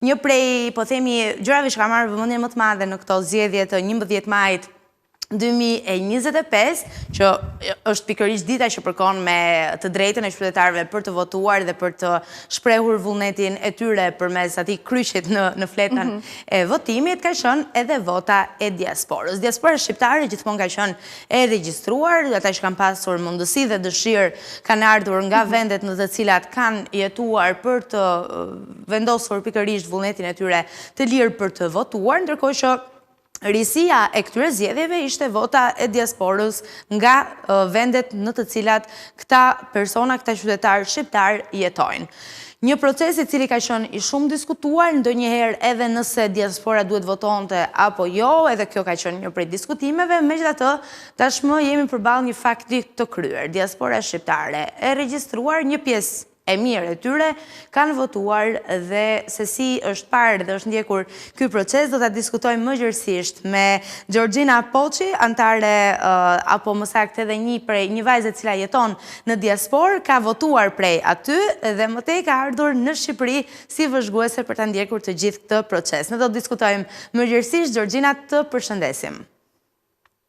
Një prej, po themi, gjërave që ka marrë vëmendjen më të madhe në këto zgjedhje të 11 majit 2025, që është pikërisht dita që përkon me të drejtën e qytetarëve për të votuar dhe për të shprehur vullnetin e tyre përmes atij kryqit në fletën e votimit, ka qenë edhe vota e diasporës. Diaspora shqiptare gjithmonë ka qenë e regjistruar, ata që kanë pasur mundësi dhe dëshirë kanë ardhur nga vendet në të cilat kanë jetuar për të vendosur pikërisht vullnetin e tyre të lirë për të votuar, ndërkohë që risia e këtyre zgjedhjeve ishte vota e diasporës nga vendet në të cilat këta persona, këta qytetarë shqiptar jetojnë. Një proces i cili ka qenë i shumë diskutuar, ndonjëherë edhe nëse diaspora duhet votonte apo jo, edhe kjo ka qenë një prej diskutimeve, megjithatë tashmë jemi përballë një fakti të kryer. Diaspora shqiptare e regjistruar, një pjesë e mirë e tyre kanë votuar, dhe se si është parë dhe është ndjekur ky proces do ta diskutojmë më gjërësisht me Georgina Poçi, antare apo më saktë edhe një vajzë e cila jeton në diasporë, ka votuar prej aty dhe më tej ka ardhur në Shqipëri si vëzhguese për ta ndjekur të gjithë këtë proces. Ne do të diskutojmë më gjërësisht. Georgina, të përshëndesim.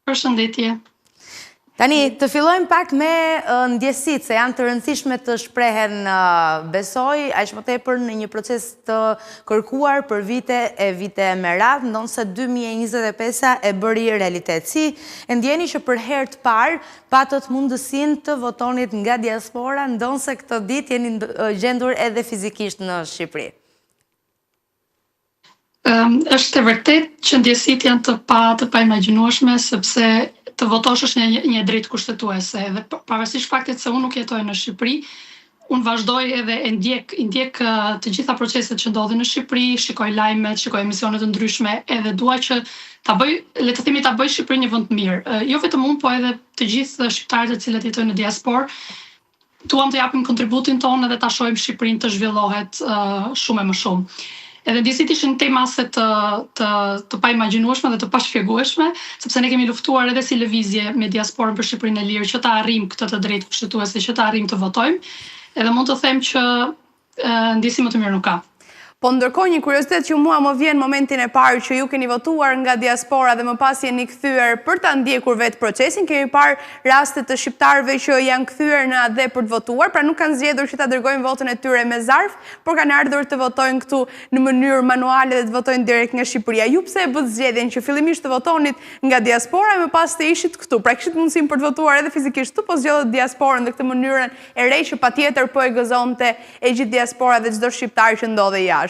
Përshëndetje. Tani, të fillojmë pak me ndjesitë, se janë të rëndësishme të shprehen, besoj, aq më tepër në një proces të kërkuar për vite e vite me radhë, ndonse 2025 e bëri realitet. Si e ndjeni që për herë të parë patët mundësinë të votonit nga diaspora, ndonse këtë ditë jeni gjendur edhe fizikisht në Shqipëri? Është e vërtet që ndjesitë janë të paimagjinueshme, sepse të votosh është një drejtë kushtetuese, dhe pavarësisht faktit se unë nuk jetoj në Shqipëri, unë vazhdoj edhe e ndjek të gjitha proceset që ndodhin në Shqipëri, shikoj lajmet, shikoj emisione të ndryshme, edhe dua që ta bëj Shqipëri një vend të mirë. Jo vetëm unë, po edhe të gjithë shqiptarët e cilët jetojnë në diasporë, duam të japim kontributin tonë edhe ta shohim Shqipërinë të zhvillohet shumë e më shumë. Edhe ndjesitë ishin temase të paimagjinueshme dhe të pashpjegueshme, sepse ne kemi luftuar edhe si lëvizje me diasporën për Shqipërinë e lirë që ta arrijmë këtë të drejtë kushtetuese, që ta arrijmë të votojmë, edhe mund të them që ndjesim më të mirë nuk ka. Po ndërkohë një kuriozitet që mua më vjen momentin e parë që ju keni votuar nga diaspora dhe më pas jeni kthyer për ta ndjekur vetë procesin, kemi parë raste të shqiptarëve që janë kthyer në atë për të votuar, pra nuk kanë zgjedhur që ta dërgojnë votën e tyre me zarf, por kanë ardhur të votojnë këtu në mënyrë manuale dhe të votojnë direkt nga Shqipëria. Ju pse e bët zgjedhjen që fillimisht të votonit nga diaspora e më pas të ishit këtu? Pra kishit mundësinë për të votuar edhe fizikisht këtu, po zgjedhët diasporën dhe këtë mënyrën e re që patjetër po e gëzonte e gjithë diaspora dhe çdo shqiptar që ndodhej jashtë?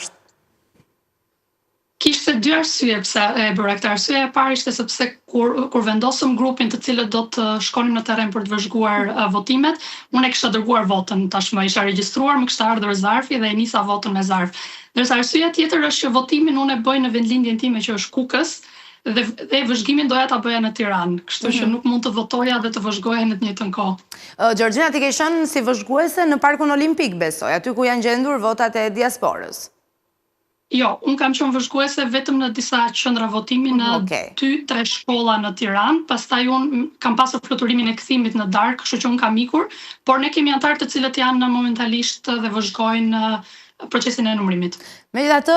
Kishte dy arsye pse e bëra këtë. Arsyeja e parë ishte sepse kur vendosëm grupin të cilët do të shkonim në terren për të vëzhguar votimet, unë e kisha dërguar votën, tashmë isha regjistruar, më kishte ardhur zarfi dhe e nisa votën me zarf. Ndërsa arsyeja tjetër është që votimin unë e bëj në vendlindjen time që është Kukës, dhe vëzhgimin doja ta bëja në Tiranë, kështu që nuk mund të votoja dhe të vëzhgoja në të njëjtën kohë. Georgina, ti ke qenë si vëzhguese në Parkun Olimpik, besoj, aty ku janë gjendur votat e diasporës. Jo, unë kam qenë vëzhguese vetëm në disa qendra votimi në 2-3 shkolla në Tiranë, pastaj unë kam pasur fluturimin e kthimit në darkë, kështu që unë kam ikur, por ne kemi anëtarë të cilët janë momentalisht dhe vëzhgojnë procesin e numërimit. Megjithatë,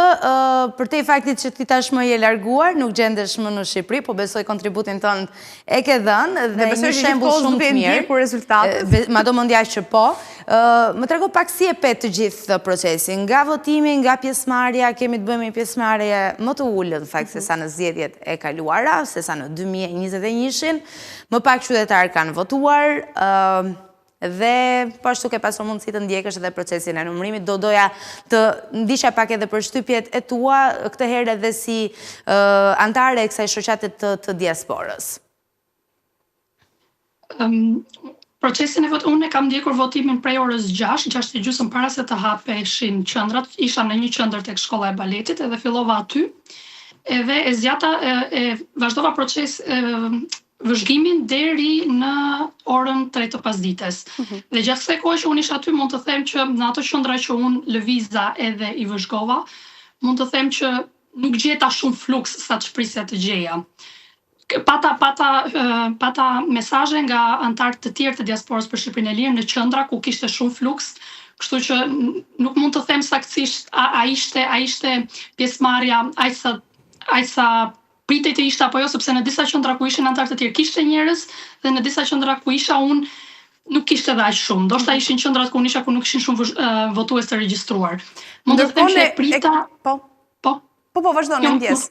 për te faktit që ti tashmë je larguar, nuk gjendesh më në Shqipëri, po besoj kontributin tënd e ke dhënë dhe një shembull shumë të mirë për rezultatet. Madomendja që po. Më trego pak si e pet të gjithë procesin, nga votimi, nga pjesëmarrja, kemi të bëjmë një pjesëmarrje më të ulët, në fakt, se sa në zgjedhjet e kaluara, se sa në 2021-shin, më pak qytetarë kanë votuar, dhe po ashtu ke pasur mundësi të ndjekësh edhe procesin e numërimit. Doja të ndisha pak edhe për shtypjet e tua, këtë herë edhe si antare e kësaj shoqate të diasporës. Procesin e unë e kam ndjekur votimin prej orës 6:30 para se të hapeshin qendrat. Isha në një qendër tek shkolla e baletit edhe fillova aty. Edhe e zgjata vazhdova proces vëzhgimin deri në orën 3 të pasdites. Dhe gjatë kësaj kohe që unë isha aty, mund të them që në ato qendra që unë lëviza edhe i vëzhgova, mund të them që nuk gjeta shumë fluks sa të shpresja të gjeja. Pata mesazhe nga anëtarë të tjerë të diasporës për Shqipërinë e lirë në qendra ku kishte shumë fluks, kështu që nuk mund të them saktësisht a ishte pjesëmarrja aq sa pritej të ishte apo jo, sepse në disa qendra ku ishin anëtarë të tjerë kishte njerëz dhe në disa qendra ku isha unë nuk kishte dhe aq shumë. Ndoshta ishin qendrat ku unë isha ku nuk ishin shumë votues të regjistruar. Mund të them që prita Po, vazhdoni, ndjes.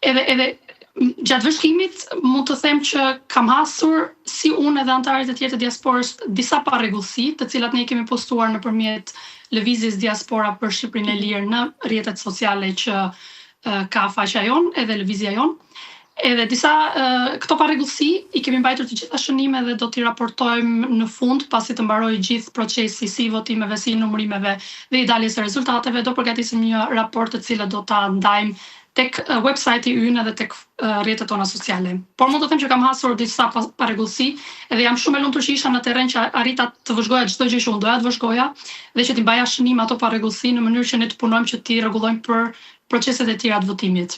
Edhe gjatë vështrimit mund të them që kam hasur si unë edhe anëtarët e tjerë të diasporës disa parregullsi, të cilat ne kemi postuar nëpërmjet lëvizjes Diaspora për Shqipërinë e Lirë në rrjetet sociale që ka faqja jon edhe lëvizja jon. Edhe disa këto parregullsi i kemi mbajtur të gjitha shënime dhe do t'i raportojmë në fund pasi të mbarojë gjithë procesi si i votimeve, si i numërimeve dhe i daljes së rezultateve, do përgatisim një raport të cilët do ta ndajmë tek website-i ynë edhe tek rrjetet tona sociale. Por mund të them që kam hasur disa parregullsi edhe jam shumë e lumtur që isha në terren që arrita të vëzhgoja çdo gjë që unë doja të vëzhgoja dhe që t'i mbaja shënim ato parregullsi në mënyrë që ne të punojmë që t'i rregullojmë për proceset e tjera të votimit.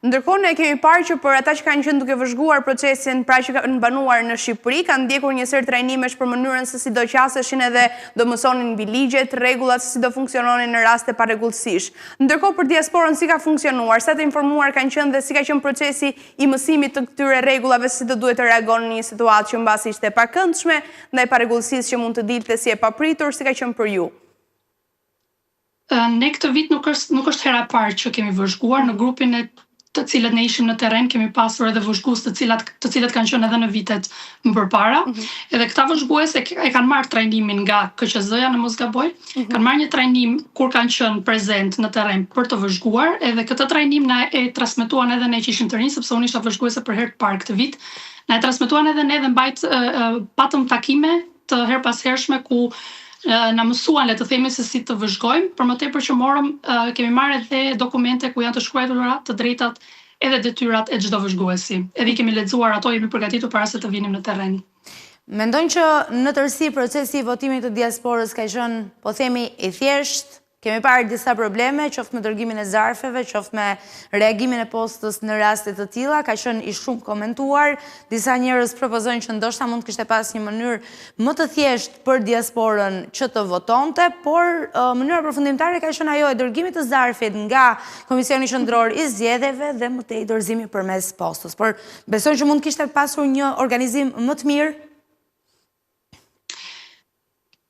Ndërkohë ne kemi parë që për ata që kanë qenë duke vëzhguar procesin, pra që kanë banuar në Shqipëri, kanë ndjekur një sër trajnimesh për mënyrën se si do qaseshin edhe do mësonin mbi ligjet, rregullat, se si do funksiononin në raste parregullsish. Ndërkohë për diasporën si ka funksionuar, sa të informuar kanë qenë dhe si ka qenë procesi i mësimit të këtyre rregullave, si do duhet të reagonin në një situatë që mbasi ishte e pakëndshme, ndaj parregullsisë që mund të dilte si e papritur, si ka qenë për ju? Ne këtë vit nuk është hera e parë që kemi vëzhguar në grupin e të cilët ne ishim në terren, kemi pasur edhe vëzhgues të cilët kanë qenë edhe në vitet më përpara. Edhe këta vëzhgues e kanë marrë trajnimin nga KQZ-ja në mos gaboj, kanë marrë një trajnim kur kanë qenë prezent në terren për të vëzhguar, edhe këtë trajnim na e transmetuan edhe ne që ishim të rinj, sepse unë isha vëzhguese për herë të parë këtë vit. Na e transmetuan edhe ne dhe patëm takime të herpashershme ku na mësuan le të themi se si të vëzhgojmë, për më tepër që kemi marrë edhe dokumente ku janë të shkruara të drejtat edhe detyrat e çdo vëzhguesi. Edhe kemi lexuar ato, jemi përgatitur para se të vinim në terren. Mendojnë që në tërësi procesi i votimit të diasporës ka qenë, po themi, i thjesht. Kemi parë disa probleme, qoftë me dërgimin e zarfeve, qoftë me reagimin e postës në raste të tilla, ka qenë i shumë komentuar. Disa njerëz propozojnë që ndoshta mund të kishte pas një mënyrë më të thjeshtë për diasporën që të votonte, por mënyra përfundimtare ka qenë ajo e dërgimit të zarfit nga Komisioni Qendror i Zgjedhjeve dhe më tej dorëzimi përmes postës. Por besojnë që mund të kishte pasur një organizim më të mirë.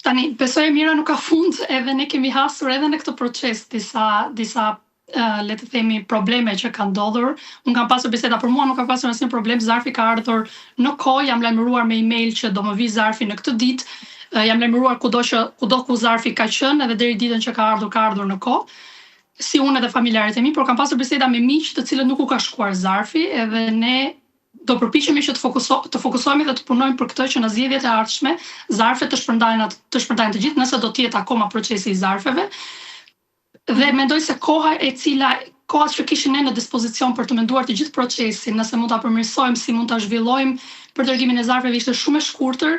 Tani, besoj e mira nuk ka fund, edhe ne kemi hasur edhe në këtë proces disa le të themi probleme që kanë ndodhur. Unë kam pasur biseda, për mua nuk ka pasur asnjë problem, zarfi ka ardhur në kohë, jam lajmëruar me email që do më vi zarfi në këtë ditë, jam lajmëruar kudo ku zarfi ka qenë, edhe deri ditën që ka ardhur në kohë, si unë edhe familjarët e mi, por kam pasur biseda me miq të cilët nuk u ka shkuar zarfi, edhe ne do përpiqemi që të fokusohemi dhe të punojmë për këtë që në zgjedhjet e ardhshme zarfet të shpërndajnë të gjithë, nëse do të jetë akoma procesi i zarfeve. Dhe mendoj se koha që kishin ne në dispozicion për të menduar të gjithë procesin, nëse mund ta përmirësojmë, si mund ta zhvillojmë për dërgimin e zarfeve, ishte shumë e shkurtër.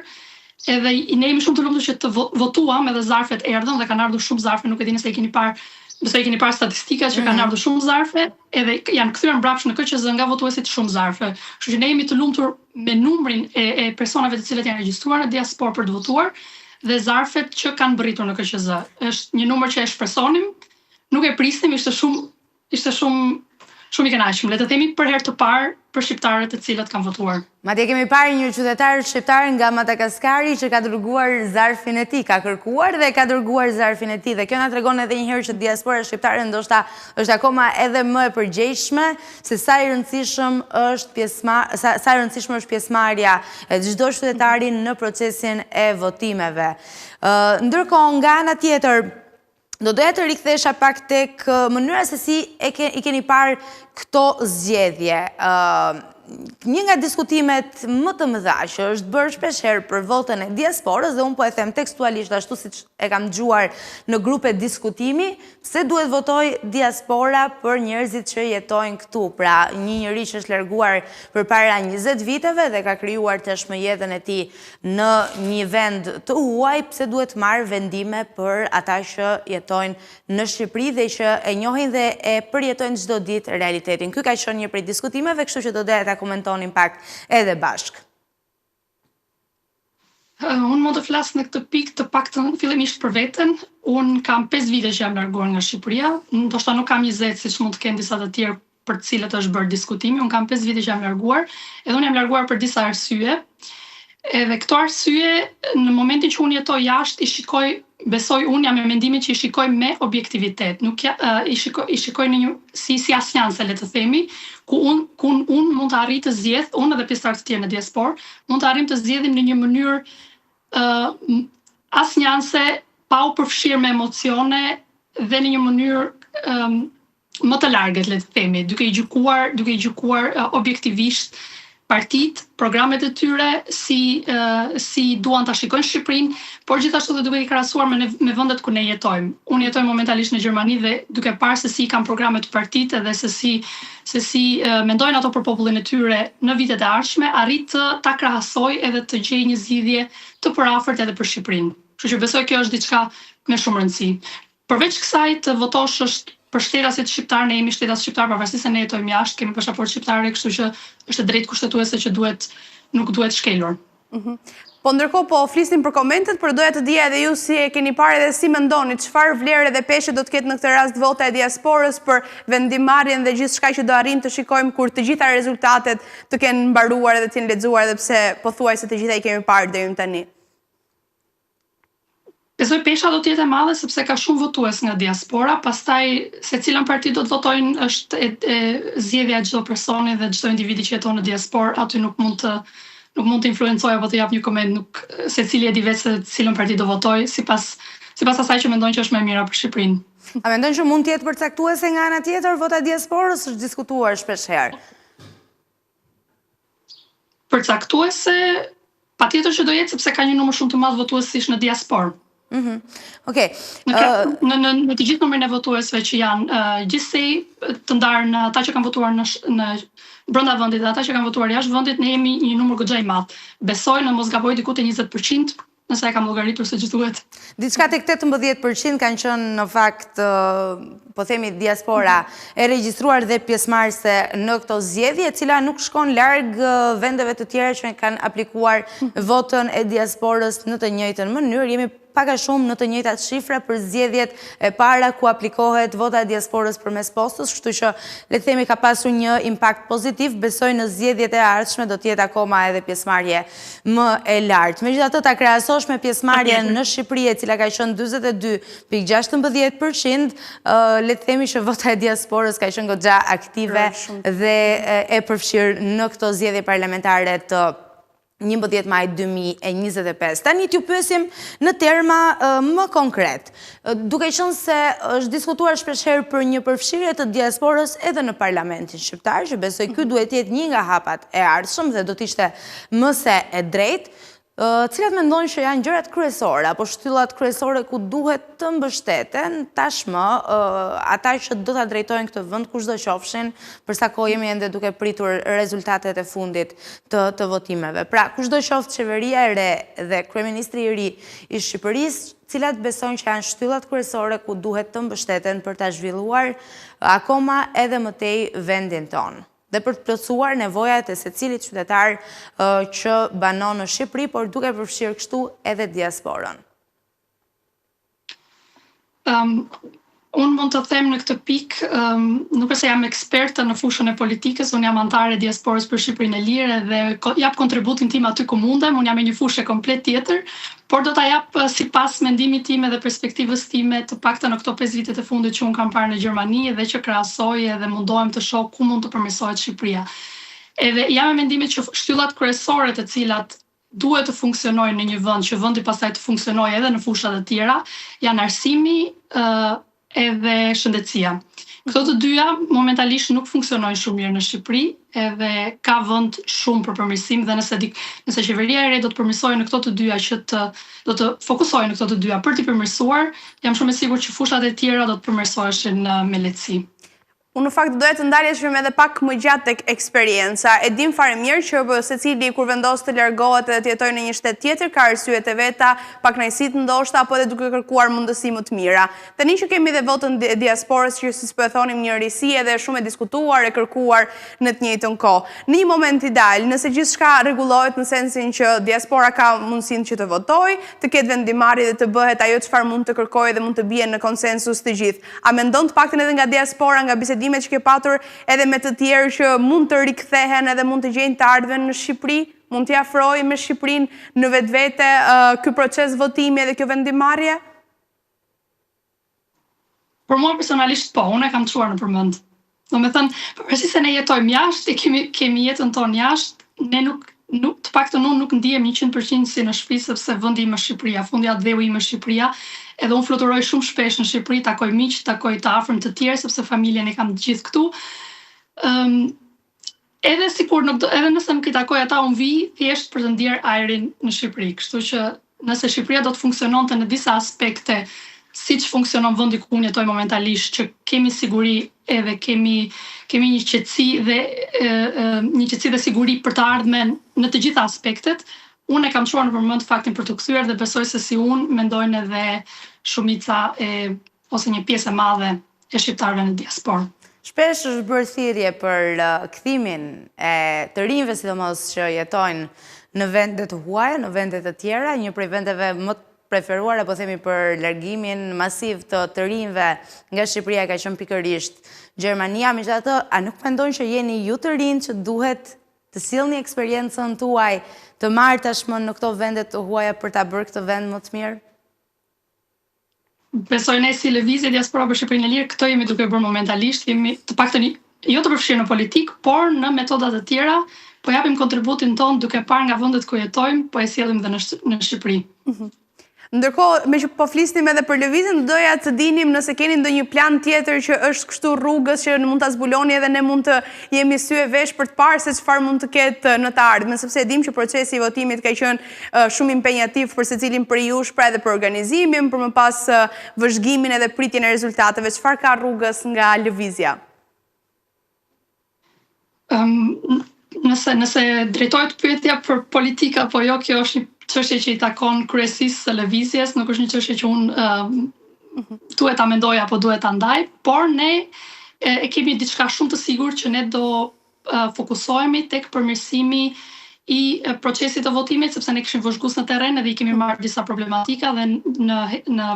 Edhe ne jemi shumë të lumtur që të votuam, edhe zarfet erdhën dhe kanë ardhur shumë zarfe, nuk e dini se i keni parë statistikat që kanë ardhur shumë zarfe, edhe janë kthyer mbrapsht në KQZ nga votuesit shumë zarfe. Kështu që ne jemi të lumtur me numrin e personave të cilët janë regjistruar në diasporë për të votuar dhe zarfet që kanë mbërritur në KQZ. Është një numër që e shpresonim, nuk e prisnim, ishte shumë i kënaqshëm, le të themi për herë të parë për shqiptarët e cilët kanë votuar. Madje kemi parë një qytetar shqiptar nga Madagaskari që ka dërguar zarfin e tij, ka kërkuar dhe ka dërguar zarfin e tij. Dhe kjo na tregon edhe një herë që diaspora shqiptare ndoshta është akoma edhe më e përgjegjshme se sa e rëndësishme është pjesëmarrja e çdo qytetari në procesin e votimeve. Ndërkohë nga ana tjetër, do doja të rikthesha pak tek mënyra se si i keni parë këto zgjedhje. Një nga diskutimet më të mëdha që është bërë shpeshherë për votën e diasporës, dhe unë po e them tekstualisht ashtu siç e kam dëgjuar në grupe diskutimi, se duhet votoj diaspora për njerëzit që jetojnë këtu. Pra, një njerëz që është larguar përpara 20 viteve dhe ka krijuar tashmë jetën e tij në një vend të huaj, pse duhet marrë vendime për ata që jetojnë në Shqipëri dhe që e njohin dhe e përjetojnë çdo ditë realitetin. Ky ka qenë një prej diskutimeve, kështu që do doja ta komentonin pak edhe bashk. Unë mund të flas në këtë pikë të paktën fillimisht për veten. Unë kam 5 vite që jam larguar nga Shqipëria. Ndoshta nuk kam 20 siç mund të kenë disa të tjerë për të cilët është bërë diskutimi. Unë kam 5 vite që jam larguar, edhe unë jam larguar për disa arsye. Edhe këto arsye, në momentin që unë jetoj jashtë, besoj unë jam me mendimin që i shikoj me objektivitet, nuk i shikoj në një si asnjanse, le të themi, ku unë mund të arrij të zgjedh, unë edhe pjesëtarët të tjerë në diasporë, mund të arrijmë të zgjedhim në një mënyrë asnjanse, pa u përfshirë me emocione dhe në një mënyrë më të largët, le të themi, duke i gjykuar objektivisht partitë, programet e tyre, si duan ta shikojnë Shqipërinë, por gjithashtu dhe duke i krahasuar me vendet ku ne jetojmë. Unë jetoj momentalisht në Gjermani dhe duke parë se si kanë programet të partitë dhe se si mendojnë ato për popullin e tyre në vitet e ardhshme, arrit ta krahasoj edhe të gjej një zgjidhje të përafërt edhe për Shqipërinë. Kështu që besoj kjo është diçka me shumë rëndësi. Përveç kësaj, të votosh është për shtetasit shqiptar, ne jemi shtetas shqiptar, pavarësisht se ne jetojmë jashtë, kemi pasaportë shqiptare, kështu që është drejt kushtetuese që nuk duhet shkelur. Po ndërkohë po flisnim për komentet, por doja të dija edhe ju si e keni parë dhe si mendoni çfarë vlerë dhe peshe do të ketë në këtë rast vota e diasporës për vendimarrjen dhe gjithçka që do arrijmë të shikojmë kur të gjitha rezultatet të kenë mbaruar dhe të jenë lexuar, edhe pse pothuajse të gjitha i kemi parë deri më tani. Besoj pesha do të jetë e madhe sepse ka shumë votues nga diaspora, pastaj secilën parti do të votojnë është zgjedhja e çdo personi dhe çdo individi që jeton në diasporë, aty nuk mund të influencoj apo të jap një koment, nuk secili e di vetë se cilën parti do votoj sipas asaj që mendojnë që është më e mira për Shqipërinë. A mendojnë që mund të jetë përcaktuese nga ana tjetër vota e diasporës, është diskutuar shpeshherë? Përcaktuese, patjetër që do jetë sepse ka një numër shumë të madh votuesish në diasporë. Okej. Në të gjithë numrin e votuesve që janë gjithsej të ndarë në ata që kanë votuar në brenda vendit dhe ata që kanë votuar jashtë vendit, ne jemi një numër goxha i madh. Besoj në mos gaboj diku te 20%, nëse e kam llogaritur se që duhet. Diçka tek 18% kanë qenë në fakt, po themi, diaspora e regjistruar dhe pjesëmarrëse në këto zgjedhje, e cila nuk shkon larg vendeve të tjera që kanë aplikuar votën e diasporës në të njëjtën mënyrë. Jemi pak a shumë në të njëjtat shifra për zgjedhjet e para ku aplikohet vota e diasporës përmes postës, kështu që le të themi ka pasur një impakt pozitiv. Besoj në zgjedhjet e ardhshme do të jetë akoma edhe pjesëmarrje më e lartë. Megjithatë, ta krahasosh me pjesëmarrjen në Shqipëri, e cila ka qenë 42.16%, le të themi që vota e diasporës ka qenë goxha aktive dhe e përfshirë në këto zgjedhje parlamentare të 11 maj 2025. Tani t'ju pyesim në terma më konkret, duke qenë se është diskutuar shpeshherë për një përfshirje të diasporës edhe në parlamentin shqiptar, që besoj ky duhet të jetë një nga hapat e ardhshëm dhe do të ishte më se e drejtë. Cilat mendojnë që janë gjërat kryesore apo shtyllat kryesore ku duhet të mbështeten tashmë ata që do ta drejtojnë këtë vend kushdo qofshin, për sa kohë jemi ende duke pritur rezultatet e fundit të votimeve. Pra, kushdo qoftë qeveria e re dhe kryeministri i ri i Shqipërisë, cilat besojnë që janë shtyllat kryesore ku duhet të mbështeten për ta zhvilluar akoma edhe më tej vendin tonë dhe për të plotësuar nevojat e secilit qytetar që banon në Shqipëri, por duke përfshirë kështu edhe diasporën. Unë mund të them në këtë pikë, nuk e se jam eksperte në fushën e politikës, unë jam antare e diasporës për Shqipërinë e Lirë dhe jap kontributin tim aty ku mundem, unë jam e një fushë komplet tjetër, por do ta jap sipas mendimit tim dhe perspektivës time, të paktën në këto 5 vitet e fundit që unë kam parë në Gjermani dhe që krahasoj edhe mundohem të shoh ku mund të përmirësohet Shqipëria. Edhe jam e mendimit që shtyllat kryesore të cilat duhet të funksionojnë në një vend, që vendi pastaj të funksionojë edhe në fusha të tjera, janë arsimi edhe shëndetësia. Këto të dyja momentalisht nuk funksionojnë shumë mirë në Shqipëri, edhe ka vend shumë për përmirësim dhe nëse qeveria e re do të përmirësojë në këto të dyja do të fokusojë në këto të dyja për t'i përmirësuar, jam shumë e sigurt që fushat e tjera do të përmirësoheshin me lehtësi. Unë në fakt doja të ndaleshëm edhe pak më gjatë tek eksperienca. E dim fare mirë që secili kur vendos të largohet edhe të jetojë në një shtet tjetër ka arsyet e veta, pakënaqësitë ndoshta apo edhe duke kërkuar mundësi më të mira. Tani që kemi dhe votën e diasporës që si po e thonim një risi edhe shumë e diskutuar e kërkuar në të njëjtën kohë. Në një moment ideal, nëse gjithçka rregullohet në sensin që diaspora ka mundësinë që të votojë, të ketë vendimarrje dhe të bëhet ajo çfarë mund të kërkojë dhe mund të bie në konsensus të gjithë. A mendon të paktën edhe nga diaspora, nga bisedimet që ke patur edhe me të tjerë që mund të rikthehen edhe mund të gjejnë të ardhmen në Shqipëri, mund t'i afrojë me Shqipërinë në vetvete ky proces votimi edhe kjo vendimarrje? Për mua personalisht po, unë e kam çuar në përmend. Domethënë, përveçse se ne jetojmë jashtë, kemi jetën tonë jashtë, ne nuk të paktën unë nuk ndihem 100% si në shtëpi sepse vendi im është Shqipëria, fundi atë dheu im është Shqipëria. Edhe unë fluturoj shumë shpesh në Shqipëri, takoj miq, takoj të afërm të tjerë sepse familjen e kam të gjithë këtu. Edhe sikur edhe nëse nuk i takoj ata, unë vi thjesht për të ndier ajrin në Shqipëri. Kështu që nëse Shqipëria do të funksiononte në disa aspekte siç funksionon vendi ku unë jetoj momentalisht, që kemi siguri edhe kemi një qetësi dhe siguri për të ardhmen në të gjitha aspektet, unë e kam çuar në përmend faktin për të kthyer dhe besoj se si unë mendojnë edhe shumica ose një pjesë e madhe e shqiptarëve në diasporë. Shpesh është bërë thirrje për kthimin e të rinjve sidomos që jetojnë në vende të huaja, në vende të tjera, një prej vendeve më preferuar apo themi për largimin masiv të rinjve nga Shqipëria ka qenë pikërisht Gjermania. Megjithatë, a nuk mendojnë që jeni ju të rinj që duhet të sillni eksperiencën tuaj të marrë tashmë në këto vende të huaja për ta bërë këtë vend më të mirë? Besoj ne si lëvizje diaspora për Shqipërinë e lirë, këto jemi duke bërë momentalisht, jemi të paktën jo të përfshirë në politikë, por në metoda të tjera, po japim kontributin ton duke parë nga vendet ku jetojmë, po e sjellim dhe në Shqipëri. Ndërkohë, me që po flisnim edhe për lëvizjen, doja të dinim nëse keni ndonjë plan tjetër që është kështu rrugës që mund ta zbuloni edhe ne mund të jemi sy e vesh për të parë se çfarë mund të ketë në të ardhmen, sepse e dim që procesi i votimit ka qenë shumë impenjativ për secilin për jush, pra edhe për organizimin, për më pas vëzhgimin edhe pritjen e rezultateve. Çfarë ka rrugës nga lëvizja? Nëse drejtohet pyetja për politika apo jo, kjo është një çështje që i takon kryesisë së lëvizjes, nuk është një çështje që unë duhet ta mendoj apo duhet ta ndaj, por ne e kemi diçka shumë të sigurt që ne do fokusohemi tek përmirësimi i procesit të votimit, sepse ne kishim vëzhgues në terren edhe i kemi marrë disa problematika dhe në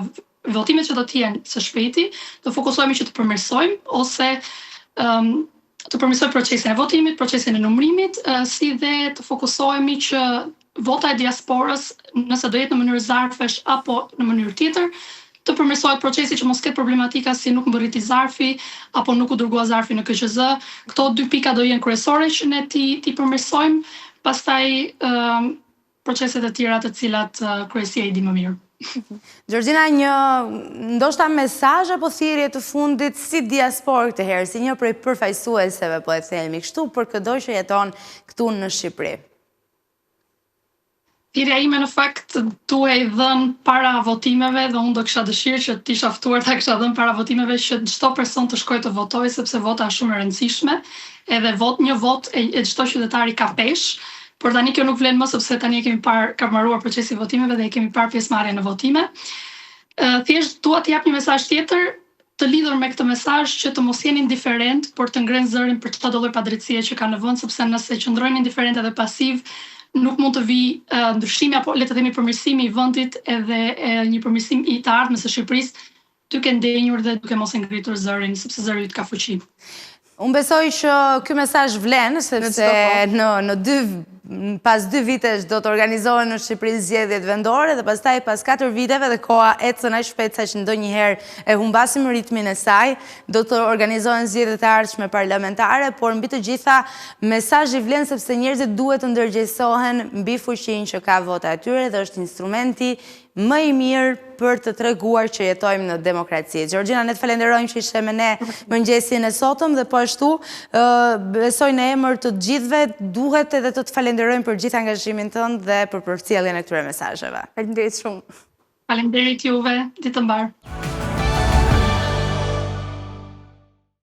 votimet që do të jenë së shpejti, do fokusohemi që të përmirësojmë ose të përmirësojmë procesin e votimit, procesin e numërimit, si dhe të fokusohemi që vota e diasporës, nëse do jetë në mënyrë zarfesh apo në mënyrë tjetër, të përmirësohet procesi që mos ketë problematika si nuk mbërriti zarfi apo nuk u dërgua zarfi në KQZ. Këto dy pika do jenë kryesore që ne ti përmirësojmë, pastaj proceset e tjera të cilat kryesia i di më mirë. Georgina, një ndoshta mesazh apo thirrje të fundit si diasporë këtë herë, si një prej përfaqësueseve, po e themi kështu, për çdo që jeton këtu në Shqipëri? Thirrja ime në fakt duhej dhënë para votimeve dhe unë do kisha dëshirë që t'isha ftuar ta kisha dhënë para votimeve që çdo person të shkojë të votojë sepse vota është shumë e rëndësishme, edhe një vot e çdo qytetari ka peshë. Por tani kjo nuk vlen më sepse tani e kemi parë, ka mbaruar procesi i votimeve dhe e kemi parë pjesëmarrjen në votime. Thjesht dua të jap një mesazh tjetër të lidhur me këtë mesazh që të mos jeni indiferent, por të ngrenë zërin për çdo lloj padrejtësie që ka në vend, sepse nëse qëndrojnë indiferent edhe pasiv, nuk mund të vijë ndryshimi apo le të themi përmirësimi i vendit edhe një përmirësim i të ardhmes së Shqipërisë duke ndenjur dhe duke mos e ngritur zërin, sepse zëri yt ka fuqi. Unë besoj që ky mesazh vlen, sepse pas 2 vitesh do të organizohen në Shqipëri zgjedhjet vendore dhe pastaj pas 4 viteve dhe koha ecën aq shpejt sa që ndonjëherë e humbasim ritmin e saj, do të organizohen zgjedhjet e ardhshme parlamentare, por mbi të gjitha mesazhi vlen sepse njerëzit duhet të ndërgjegjësohen mbi fuqinë që ka vota e tyre dhe është instrumenti më i mirë për të treguar që jetojmë në demokraci. Georgina, ne të falenderojmë që ishe me ne mëngjesin e sotëm dhe po ashtu besoj në emër të gjithëve duhet edhe të falenderojmë për gjithë angazhimin tënd dhe për përcjelljen e këtyre mesazheve. Faleminderit shumë. Faleminderit juve, ditë të mbar.